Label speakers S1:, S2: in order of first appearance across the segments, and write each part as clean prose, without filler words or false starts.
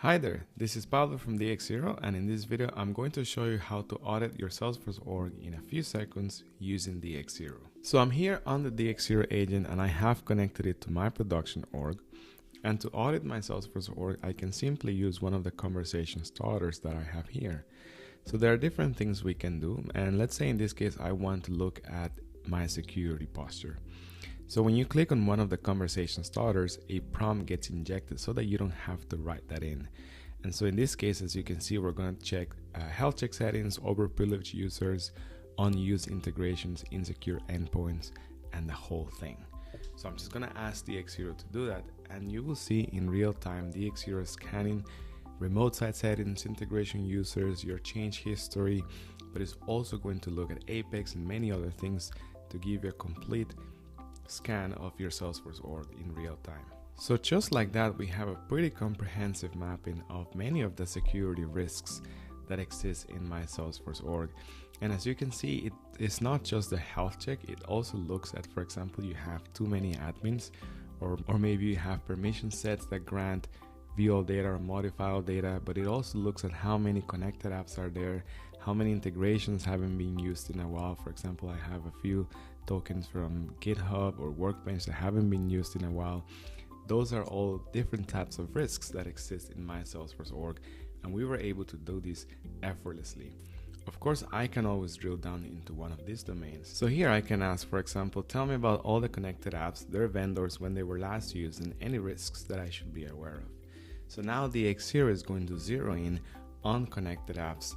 S1: Hi there, this is Pablo from dx0, and in this video I'm going to show you how to audit your Salesforce org in a few seconds using dx0. So I'm here on the dx0 agent and I have connected it to my production org. And to audit my Salesforce org, I can simply use one of the conversation starters that I have here. So there are different things we can do, and let's say in this case I want to look at my security posture. So when you click on one of the conversation starters, a prompt gets injected so that you don't have to write that in. And so in this case, as you can see, we're going to check health check settings, overprivileged users, unused integrations, insecure endpoints, and the whole thing. So I'm just going to ask dx0 to do that, and you will see in real time dx0 is scanning remote site settings, integration users, your change history, but it's also going to look at Apex and many other things to give you a complete scan of your Salesforce org in real time. So just like that, we have a pretty comprehensive mapping of many of the security risks that exist in my Salesforce org. And as you can see, it is not just the health check, it also looks at, for example, you have too many admins, or maybe you have permission sets that grant view all data or modify all data, but it also looks at how many connected apps are there, how many integrations haven't been used in a while. For example, I have a few tokens from GitHub or Workbench that haven't been used in a while. Those are all different types of risks that exist in my Salesforce org, and we were able to do this effortlessly. Of course, I can always drill down into one of these domains. So here I can ask, for example, tell me about all the connected apps, their vendors, when they were last used, and any risks that I should be aware of. So now dx0 is going to zero in on connected apps,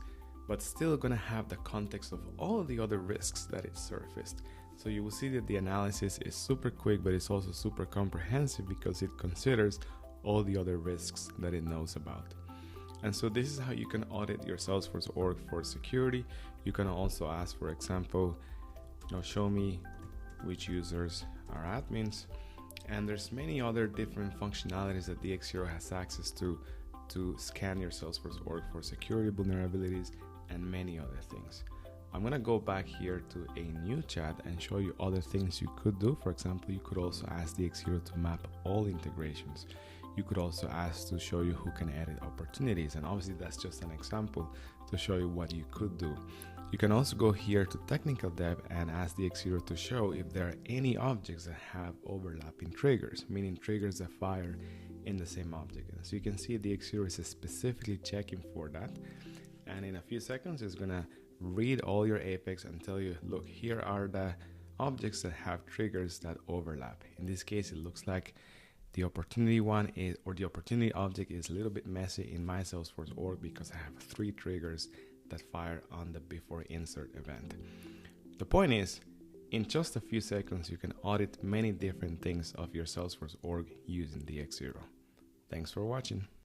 S1: but still going to have the context of all the other risks that it surfaced. So you will see that the analysis is super quick, but it's also super comprehensive because it considers all the other risks that it knows about. And so this is how you can audit your Salesforce org for security. You can also ask, for example, show me which users are admins. And there's many other different functionalities that dx0 has access to scan your Salesforce org for security vulnerabilities and many other things. I'm going to go back here to a new chat and show you other things you could do. For example, you could also ask dx0 to map all integrations. You could also ask to show you who can edit opportunities, and obviously that's just an example to show you what you could do. You can also go here to technical dev and ask dx0 to show if there are any objects that have overlapping triggers, meaning triggers that fire in the same object. And so you can see dx0 is specifically checking for that, and in a few seconds it's going to read all your Apex and tell you, look, here are the objects that have triggers that overlap. In this case, it looks like the opportunity one is, or the opportunity object is a little bit messy in my Salesforce org because I have 3 triggers that fire on the before insert event. The point is, in just a few seconds, you can audit many different things of your Salesforce org using dx0. Thanks for watching.